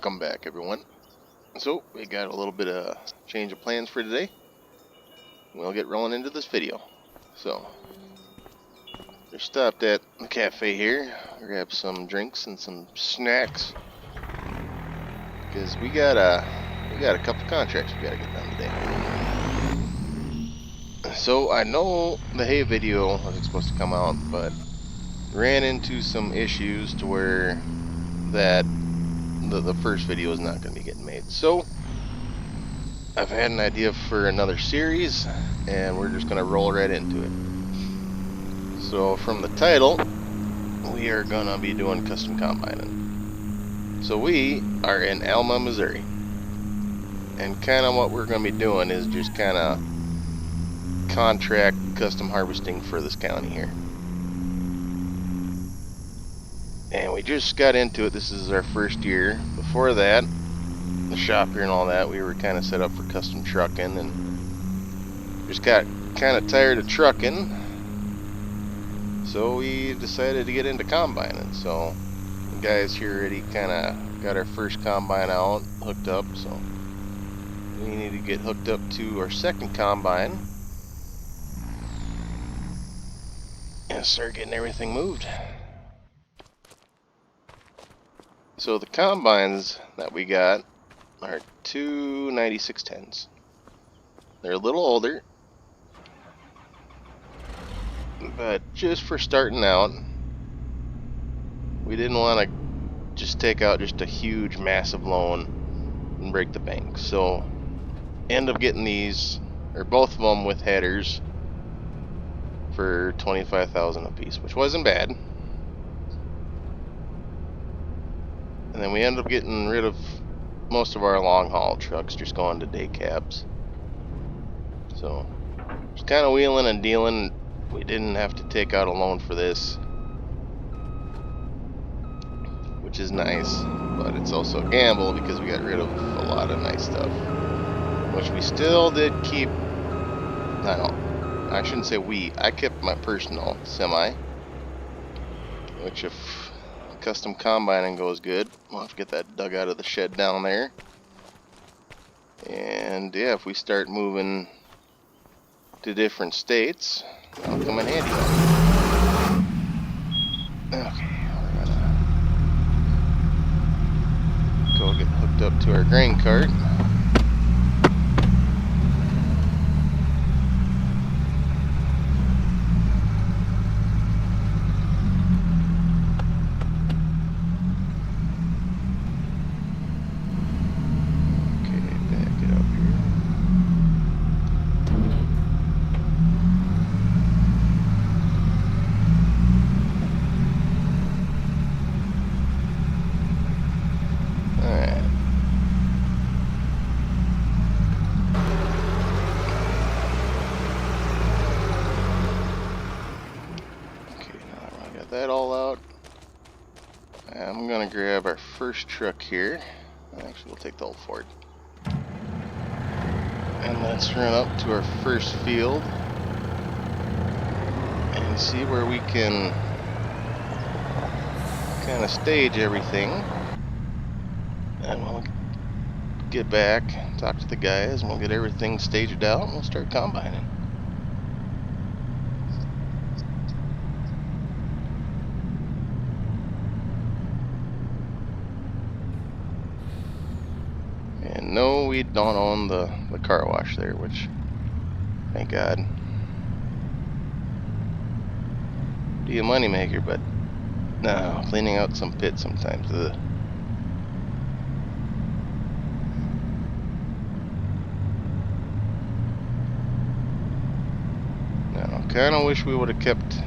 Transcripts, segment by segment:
Welcome back, everyone. So, we got a little bit of change of plans for today. We'll get rolling into this video. So, just stopped at the cafe here, grab some drinks and some snacks, because we got a couple contracts we gotta get done today. So, I know the hay video wasn't supposed to come out, but ran into some issues to where that the first video is not going to be getting made. So I've had an idea for another series, and we're just going to roll right into it. So from the title, we are going to be doing custom combining. So we are in Alma, Missouri, and kind of what we're going to be doing is just kind of contract custom harvesting for this county here. And we just got into it. This is our first year. Before that, the shop here and all that, we were kind of set up for custom trucking, and just got kind of tired of trucking, so we decided to get into combining. So the guys here already kind of got our first combine out, hooked up, so we need to get hooked up to our second combine and start getting everything moved. So the combines that we got are two 9610s. They're a little older, but just for starting out, we didn't want to just take out just a huge massive loan and break the bank. So end up getting these, or both of them with headers, for $25,000 a piece, which wasn't bad. And then we ended up getting rid of most of our long haul trucks, just going to day cabs. So just kind of wheeling and dealing. We didn't have to take out a loan for this, which is nice, but it's also a gamble because we got rid of a lot of nice stuff, which we still did keep. I shouldn't say we. I kept my personal semi, which if custom combining goes good, we'll have to get that dug out of the shed down there. And yeah, if we start moving to different states, that'll come in handy. Okay, we're gonna go get hooked up to our grain cart. That all out. I'm gonna grab our first truck here. Actually, we'll take the old Ford. And let's run up to our first field and see where we can kind of stage everything. And we'll get back, talk to the guys, and we'll get everything staged out, and we'll start combining. And no, we don't own the car wash there, which, thank God. Be a moneymaker, but no, cleaning out some pit sometimes. Ugh. Now, kind of wish we would have kept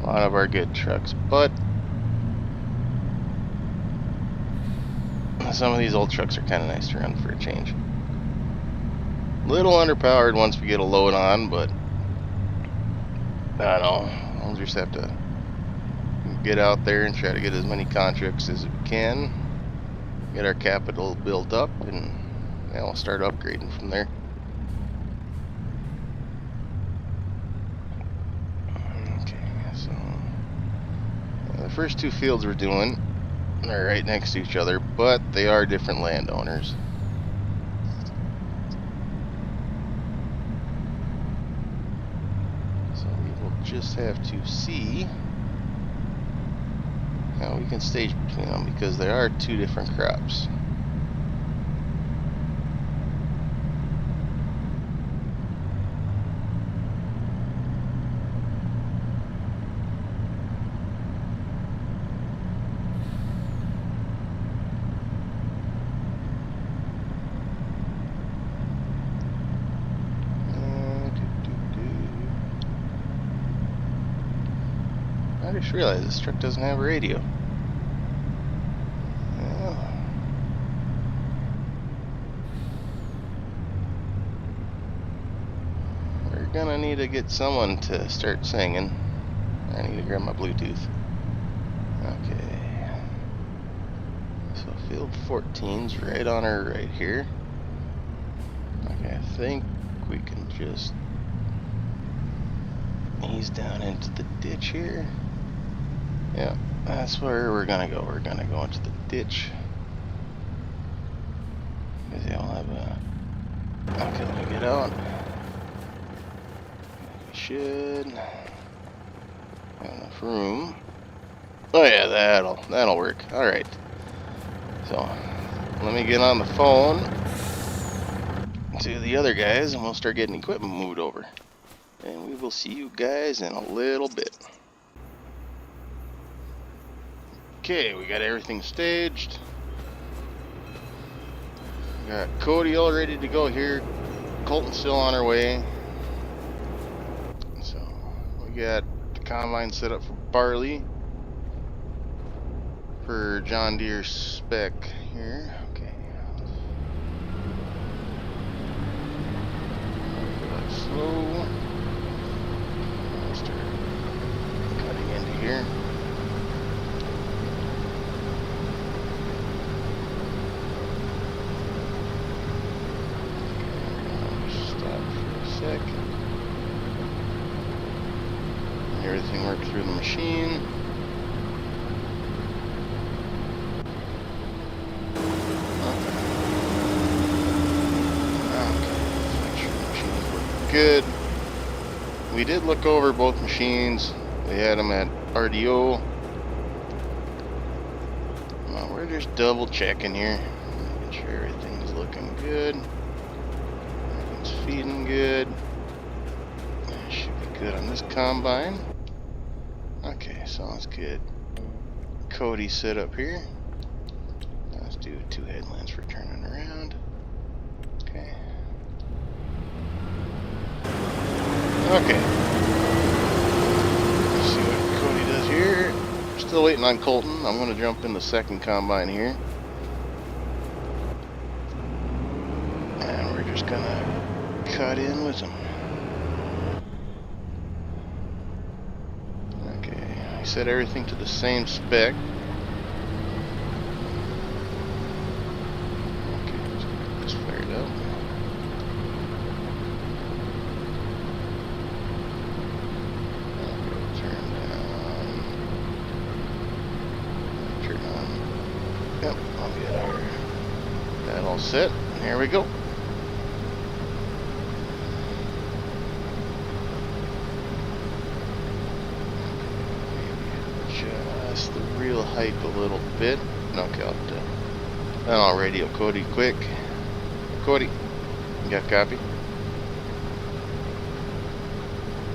a lot of our good trucks, but some of these old trucks are kind of nice to run for a change. Little underpowered once we get a load on, but I don't know. We'll just have to get out there and try to get as many contracts as we can, get our capital built up, and then we'll start upgrading from there. Okay, so the first two fields we're doing, They're right next to each other, but they are different landowners. So we will just have to see how we can stage between them, because there are two different crops. I just realized this truck doesn't have a radio. Well, we're gonna need to get someone to start singing. I need to grab my Bluetooth. Okay. So field 14's right on our right here. Okay, I think we can just ease down into the ditch here. Yeah, that's where we're gonna go. We're gonna go into the ditch. Because they all have a... Okay, let me get out. We should have enough room. Oh yeah, that'll work. Alright. So, let me get on the phone to the other guys and we'll start getting equipment moved over. And we will see you guys in a little bit. Okay, we got everything staged. We got Cody all ready to go here. Colton's still on our way. So, we got the combine set up for barley. For John Deere spec here. Okay. Slow. Start cutting into here. Stop for a sec. Everything works through the machine. Good. We did look over both machines. We had them at RDO. Well, we're just double checking here, making sure everything's looking good. Everything's feeding good. Should be good on this combine. Okay, sounds good. Cody set up here. Let's do 2 headlands for turning around. Okay. Okay. Let's see what Cody does here. Still waiting on Colton. I'm going to jump in the second combine here. And we're just going to cut in with him. Okay. I set everything to the same spec. Okay, let's get this fired up. Yep, I'll get that all set. Here we go. Maybe adjust the reel height a little bit. Okay, I'll radio Cody quick. Cody, you got copy?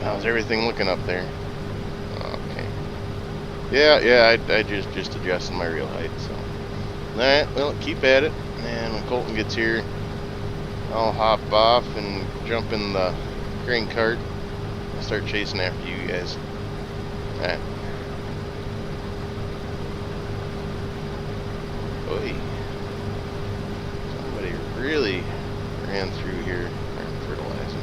How's everything looking up there? Okay. Yeah, I just adjusted my reel height, so. Alright, well, keep at it, and when Colton gets here, I'll hop off and jump in the grain cart and start chasing after you guys. Alright. Oy. Somebody really ran through here fertilizing.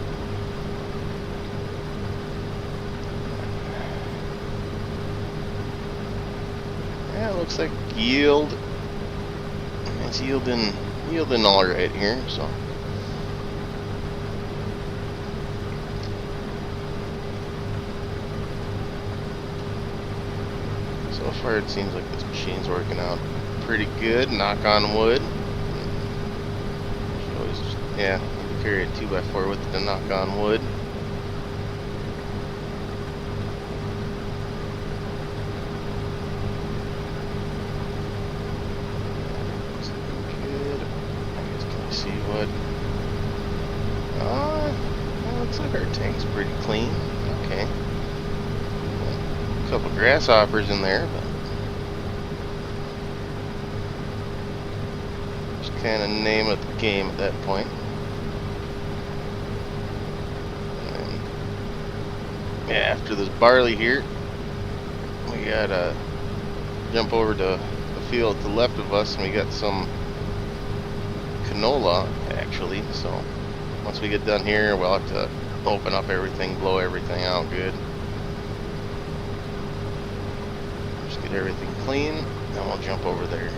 Yeah, it looks like yield. It's yielding all right here, so. So far it seems like this machine's working out pretty good, knock on wood. Always just, yeah, carry a 2x4 with it to knock on wood. Looks looking good. I guess can we see what? Well, looks like our tank's pretty clean. Okay. A couple grasshoppers in there, but just kind of name of the game at that point. And yeah, after this barley here, we gotta jump over to the field to the left of us, and we got some canola actually. So once we get done here, we'll have to open up everything, blow everything out good. Just get everything clean, and we'll jump over there.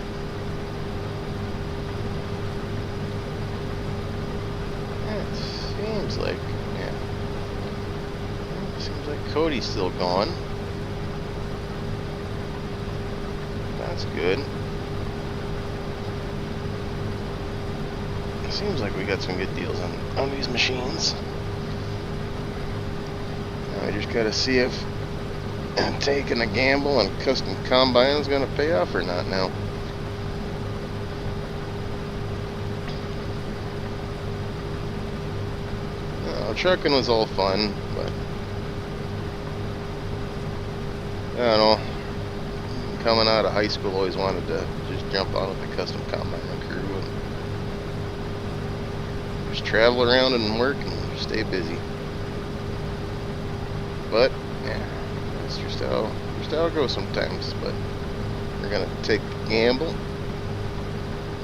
It seems like, yeah. Seems like Cody's still going. That's good. It seems like we got some good deals on these machines. Now we just gotta see if taking a gamble on custom combine is gonna pay off or not now. Trucking was all fun, but I don't know. Coming out of high school, always wanted to just jump on with the custom combine crew and just travel around and work and stay busy. But yeah, that's just how it goes sometimes. But we're gonna take the gamble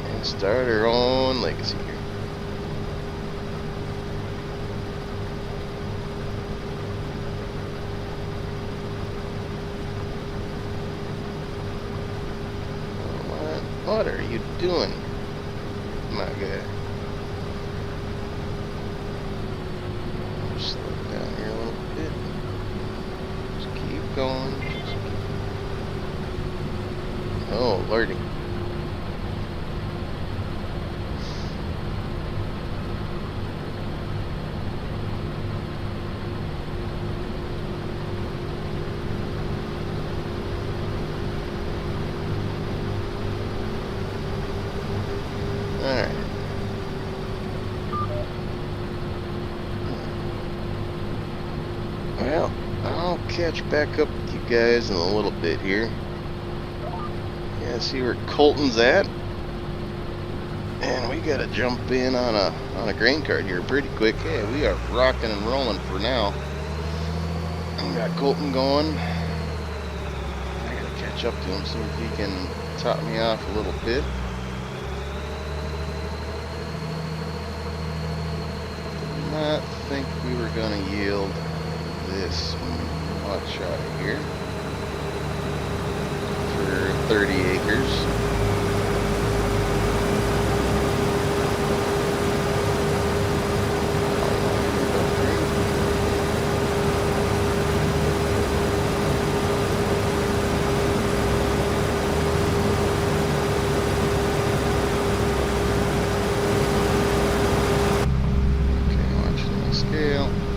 and start our own legacy here. What are you doing, my guy? Just slow it down here a little bit. Just keep going. Oh, lordy. Alright. Well, I'll catch back up with you guys in a little bit here. Yeah, see where Colton's at. And we gotta jump in on a grain cart here pretty quick. Hey, we are rocking and rolling for now. We got Colton going. I gotta catch up to him, see if he can top me off a little bit. I think we were going to yield this much out of here for 30 acres.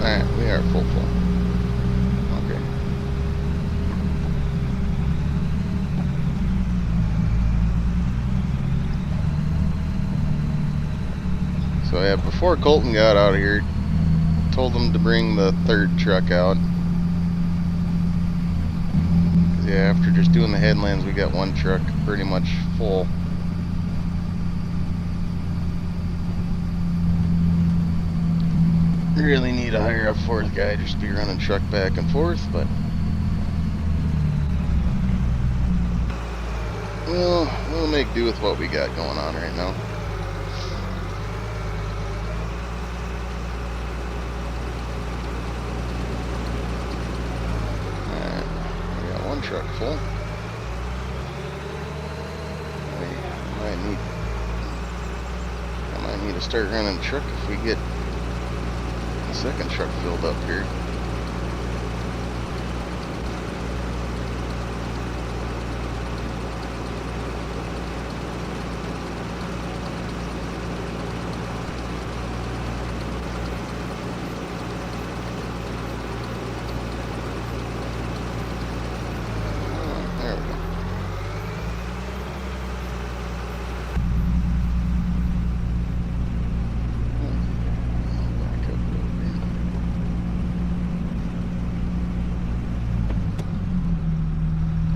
Alright, we are full. Okay. So yeah, before Colton got out of here, told him to bring the third truck out. Cause yeah, after just doing the headlands, we got one truck pretty much full. Really need to hire a fourth guy just to be running truck back and forth, but we'll make do with what we got going on right now. Alright, we got one truck full. I might need to start running the truck if we get the second truck filled up here.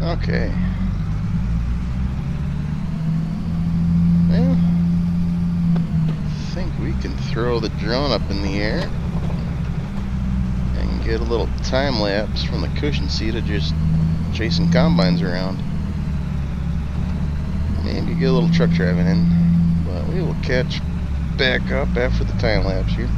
Okay. Well, I think we can throw the drone up in the air and get a little time lapse from the cushion seat of just chasing combines around. Maybe get a little truck driving in, but we will catch back up after the time lapse here.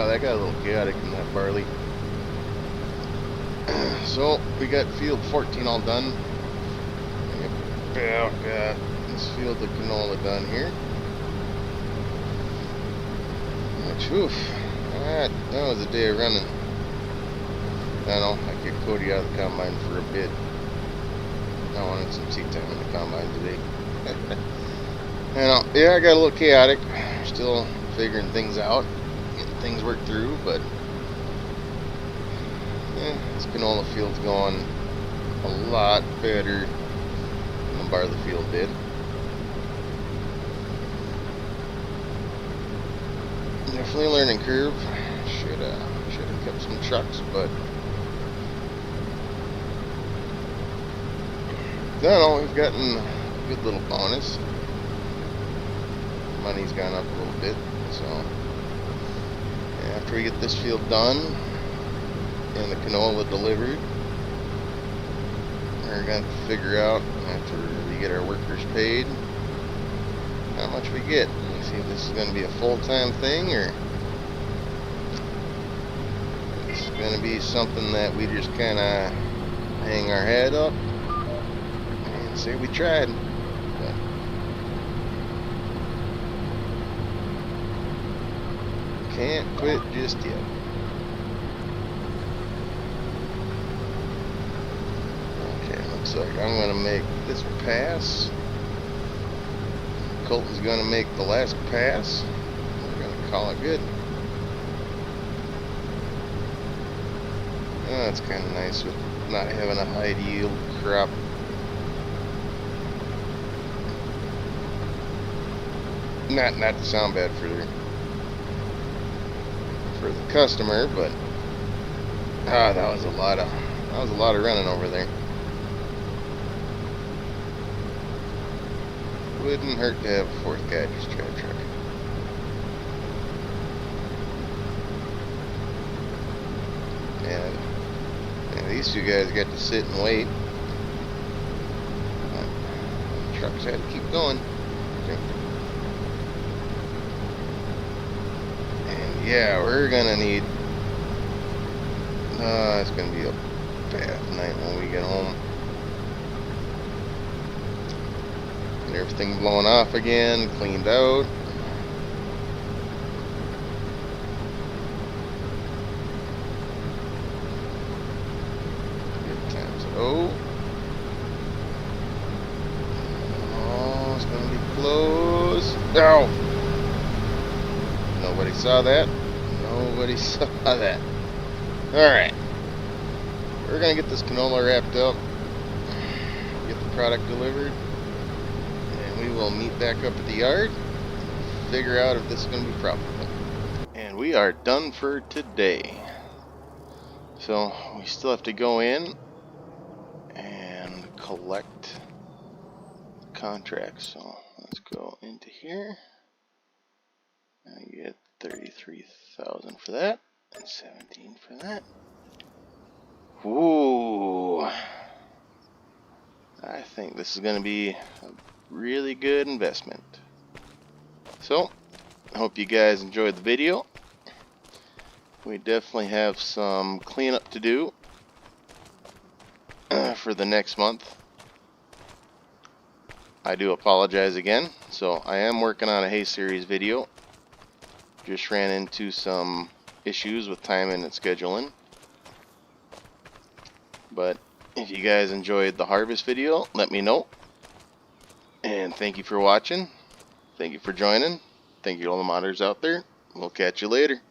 I got a little chaotic in that barley. So we got field 14 all done. About got this field of canola done here. Which, oof, that was a day of running. I know, I kicked Cody out of the combine for a bit. I wanted some seat time in the combine today. Yeah, I got a little chaotic. Still figuring things out, getting things worked through, but yeah, this canola field's going a lot better than the barley field did. Definitely a learning curve. Should have kept some trucks, but I don't know, we've gotten a good little bonus. Money's gone up a little bit, so after we get this field done and the canola delivered, we're going to figure out, after we get our workers paid, how much we get. See if this is going to be a full-time thing, or it's going to be something that we just kind of hang our head up and say we tried. But can't quit just yet. Okay, looks like I'm going to make this pass. Colton's going to make the last pass. We're going to call it good. Oh, that's kind of nice with not having a high yield crop. Not to sound bad for the customer, but that was a lot of running over there. Wouldn't hurt to have a fourth guy just drive truck. And least you guys get to sit and wait. Trucks had to keep going. Okay. And yeah, we're gonna need. It's gonna be a bad night when we get home. Get everything blown off again, cleaned out. Good times. Oh, it's gonna be close. Ow! Nobody saw that. Nobody saw that. Alright. We're going to get this canola wrapped up, get the product delivered, and we will meet back up at the yard, figure out if this is going to be profitable. And we are done for today. So we still have to go in and collect contracts. So let's go into here. I get 33,000 for that, and 17 for that. Ooh, I think this is going to be a really good investment. So, I hope you guys enjoyed the video. We definitely have some cleanup to do for the next month. I do apologize again. So, I am working on a Hay Series video. Just ran into some issues with timing and scheduling. But if you guys enjoyed the harvest video, let me know. And thank you for watching. Thank you for joining. Thank you to all the modders out there. We'll catch you later.